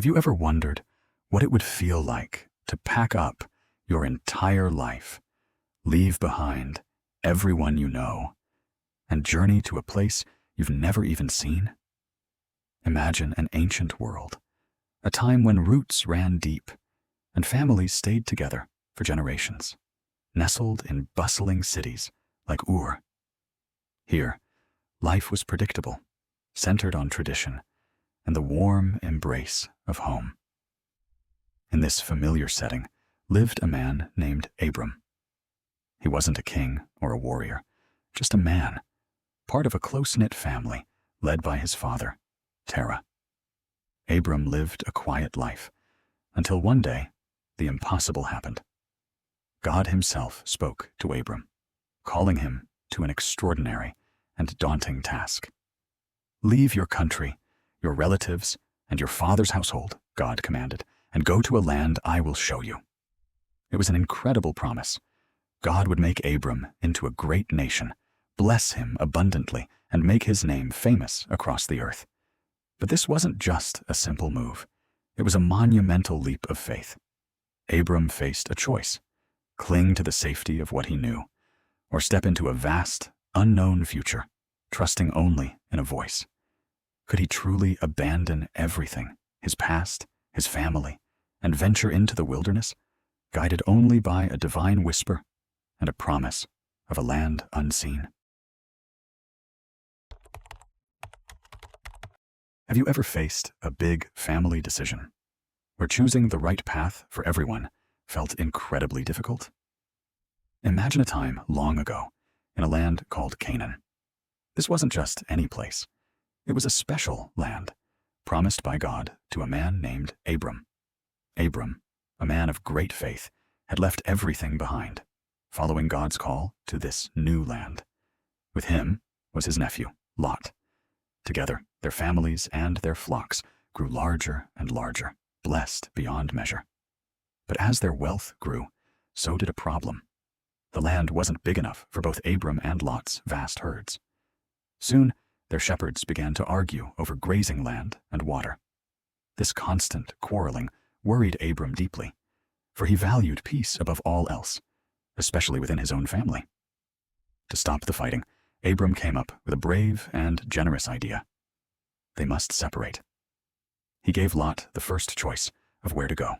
Have you ever wondered what it would feel like to pack up your entire life, leave behind everyone you know, and journey to a place you've never even seen? Imagine an ancient world, a time when roots ran deep and families stayed together for generations, nestled in bustling cities like Ur. Here, life was predictable, centered on tradition and the warm embrace of home. In this familiar setting lived a man named Abram. He wasn't a king or a warrior, just a man, part of a close-knit family led by his father, Terah. Abram lived a quiet life until one day the impossible happened. God himself spoke to Abram, calling him to an extraordinary and daunting task. "Leave your country, your relatives, and your father's household," God commanded, "and go to a land I will show you." It was an incredible promise. God would make Abram into a great nation, bless him abundantly, and make his name famous across the earth. But this wasn't just a simple move. It was a monumental leap of faith. Abram faced a choice: cling to the safety of what he knew, or step into a vast, unknown future, trusting only in a voice. Could he truly abandon everything, his past, his family, and venture into the wilderness, guided only by a divine whisper and a promise of a land unseen? Have you ever faced a big family decision where choosing the right path for everyone felt incredibly difficult? Imagine a time long ago in a land called Canaan. This wasn't just any place. It was a special land, promised by God to a man named Abram. Abram, a man of great faith, had left everything behind, following God's call to this new land. With him was his nephew, Lot. Together, their families and their flocks grew larger and larger, blessed beyond measure. But as their wealth grew, so did a problem. The land wasn't big enough for both Abram and Lot's vast herds. Soon, their shepherds began to argue over grazing land and water. This constant quarreling worried Abram deeply, for he valued peace above all else, especially within his own family. To stop the fighting, Abram came up with a brave and generous idea. They must separate. He gave Lot the first choice of where to go.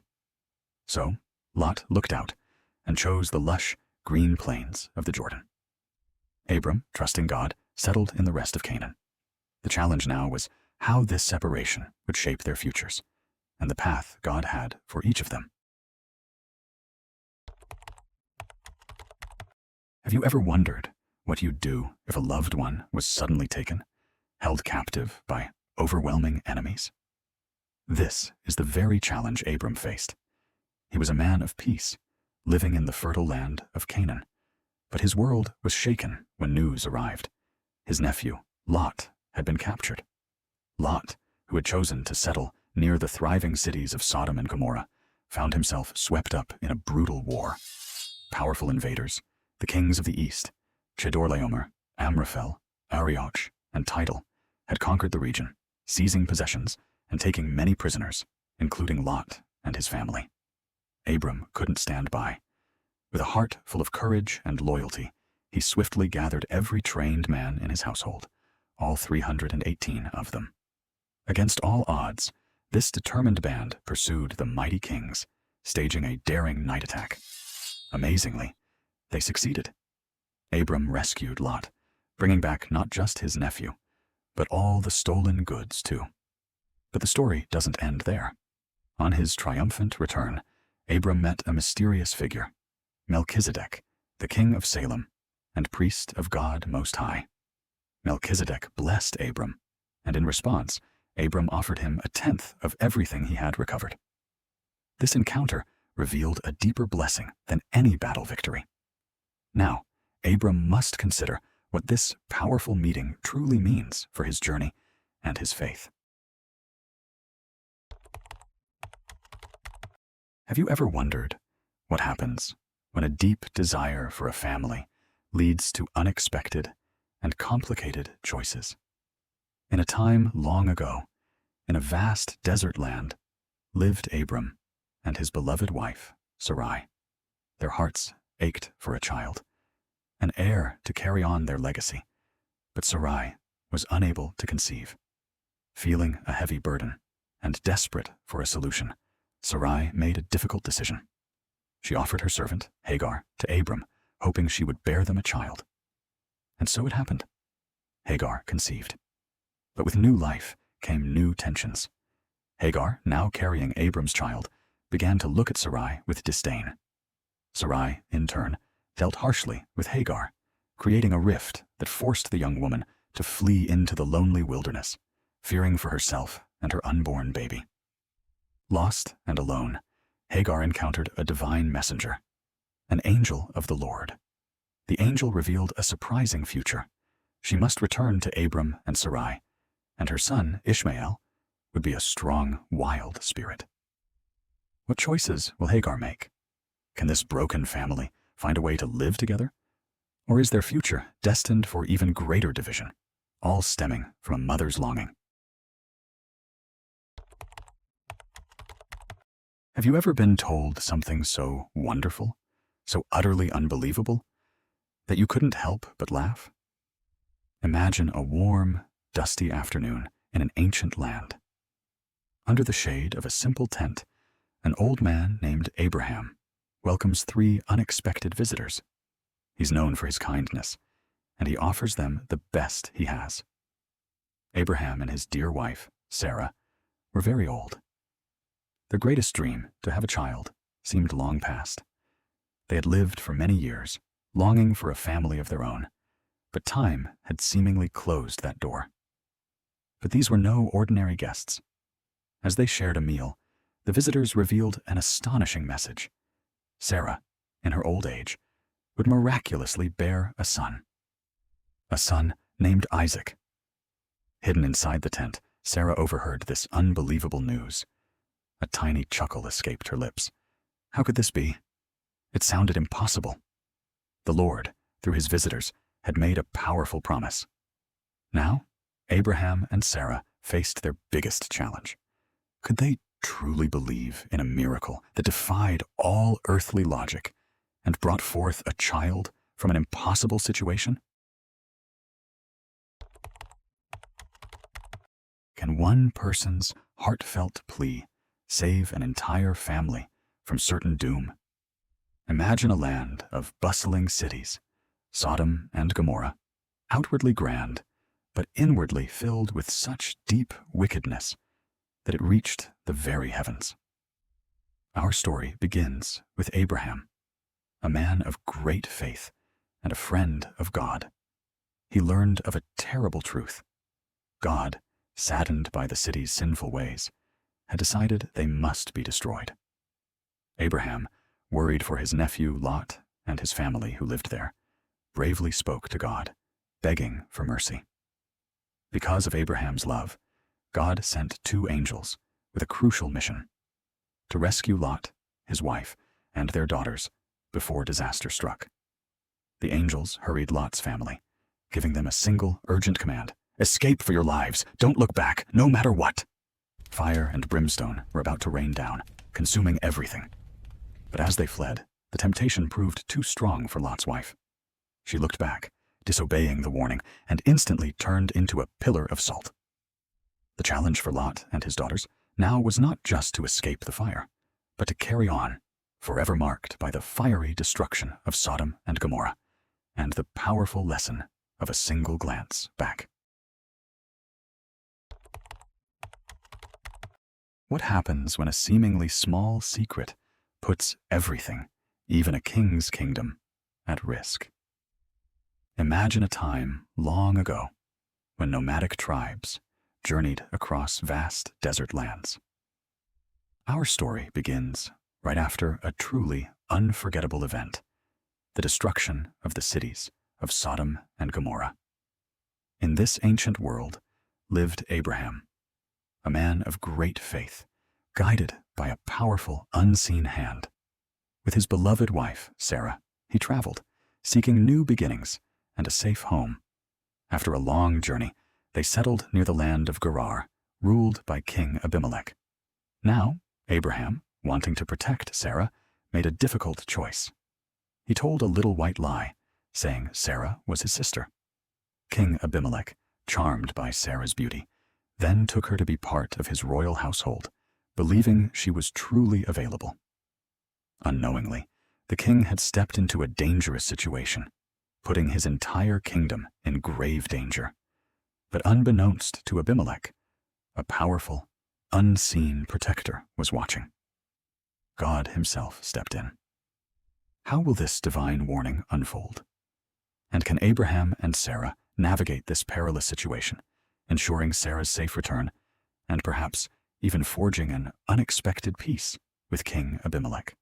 So, Lot looked out and chose the lush, green plains of the Jordan. Abram, trusting God, settled in the rest of Canaan. The challenge now was how this separation would shape their futures, and the path God had for each of them. Have you ever wondered what you'd do if a loved one was suddenly taken, held captive by overwhelming enemies? This is the very challenge Abram faced. He was a man of peace, living in the fertile land of Canaan, but his world was shaken when news arrived. His nephew, Lot, had been captured. Lot, who had chosen to settle near the thriving cities of Sodom and Gomorrah, found himself swept up in a brutal war. Powerful invaders, the kings of the east, Chedorlaomer, Amraphel, Arioch, and Tidal, had conquered the region, seizing possessions and taking many prisoners, including Lot and his family. Abram couldn't stand by. With a heart full of courage and loyalty, he swiftly gathered every trained man in his household, all 318 of them. Against all odds, this determined band pursued the mighty kings, staging a daring night attack. Amazingly, they succeeded. Abram rescued Lot, bringing back not just his nephew, but all the stolen goods too. But the story doesn't end there. On his triumphant return, Abram met a mysterious figure, Melchizedek, the king of Salem and priest of God Most High. Melchizedek blessed Abram, and in response, Abram offered him a tenth of everything he had recovered. This encounter revealed a deeper blessing than any battle victory. Now, Abram must consider what this powerful meeting truly means for his journey and his faith. Have you ever wondered what happens when a deep desire for a family leads to unexpected and complicated choices? In a time long ago, in a vast desert land, lived Abram and his beloved wife, Sarai. Their hearts ached for a child, an heir to carry on their legacy. But Sarai was unable to conceive. Feeling a heavy burden and desperate for a solution, Sarai made a difficult decision. She offered her servant, Hagar, to Abram, hoping she would bear them a child. And so it happened. Hagar conceived. But with new life came new tensions. Hagar, now carrying Abram's child, began to look at Sarai with disdain. Sarai, in turn, dealt harshly with Hagar, creating a rift that forced the young woman to flee into the lonely wilderness, fearing for herself and her unborn baby. Lost and alone, Hagar encountered a divine messenger, an angel of the Lord. The angel revealed a surprising future. She must return to Abram and Sarai, and her son, Ishmael, would be a strong, wild spirit. What choices will Hagar make? Can this broken family find a way to live together? Or is their future destined for even greater division, all stemming from a mother's longing? Have you ever been told something so wonderful, so utterly unbelievable, that you couldn't help but laugh? Imagine a warm, dusty afternoon in an ancient land. Under the shade of a simple tent, an old man named Abraham welcomes 3 unexpected visitors. He's known for his kindness, and he offers them the best he has. Abraham and his dear wife, Sarah, were very old. Their greatest dream, to have a child, seemed long past. They had lived for many years, longing for a family of their own, but time had seemingly closed that door. But these were no ordinary guests. As they shared a meal, the visitors revealed an astonishing message. Sarah, in her old age, would miraculously bear a son named Isaac. Hidden inside the tent, Sarah overheard this unbelievable news. A tiny chuckle escaped her lips. How could this be? It sounded impossible. The Lord, through his visitors, had made a powerful promise. Now, Abraham and Sarah faced their biggest challenge. Could they truly believe in a miracle that defied all earthly logic and brought forth a child from an impossible situation? Can one person's heartfelt plea save an entire family from certain doom? Imagine a land of bustling cities, Sodom and Gomorrah, outwardly grand, but inwardly filled with such deep wickedness that it reached the very heavens. Our story begins with Abraham, a man of great faith and a friend of God. He learned of a terrible truth. God, saddened by the city's sinful ways, had decided they must be destroyed. Abraham, worried for his nephew Lot and his family who lived there, bravely spoke to God, begging for mercy. Because of Abraham's love, God sent 2 angels with a crucial mission: to rescue Lot, his wife, and their daughters before disaster struck. The angels hurried Lot's family, giving them a single urgent command: escape for your lives, don't look back, no matter what. Fire and brimstone were about to rain down, consuming everything. But as they fled, the temptation proved too strong for Lot's wife. She looked back, disobeying the warning, and instantly turned into a pillar of salt. The challenge for Lot and his daughters now was not just to escape the fire, but to carry on, forever marked by the fiery destruction of Sodom and Gomorrah, and the powerful lesson of a single glance back. What happens when a seemingly small secret puts everything, even a king's kingdom, at risk? Imagine a time long ago when nomadic tribes journeyed across vast desert lands. Our story begins right after a truly unforgettable event: the destruction of the cities of Sodom and Gomorrah. In this ancient world lived Abraham, a man of great faith, guided by a powerful, unseen hand. With his beloved wife, Sarah, he traveled, seeking new beginnings and a safe home. After a long journey, they settled near the land of Gerar, ruled by King Abimelech. Now, Abraham, wanting to protect Sarah, made a difficult choice. He told a little white lie, saying Sarah was his sister. King Abimelech, charmed by Sarah's beauty, then took her to be part of his royal household, believing she was truly available. Unknowingly, the king had stepped into a dangerous situation, putting his entire kingdom in grave danger. But unbeknownst to Abimelech, a powerful, unseen protector was watching. God himself stepped in. How will this divine warning unfold? And can Abraham and Sarah navigate this perilous situation, ensuring Sarah's safe return, and perhaps even forging an unexpected peace with King Abimelech?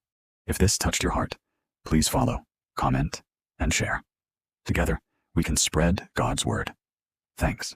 If this touched your heart, please follow, comment, and share. Together, we can spread God's word. Thanks.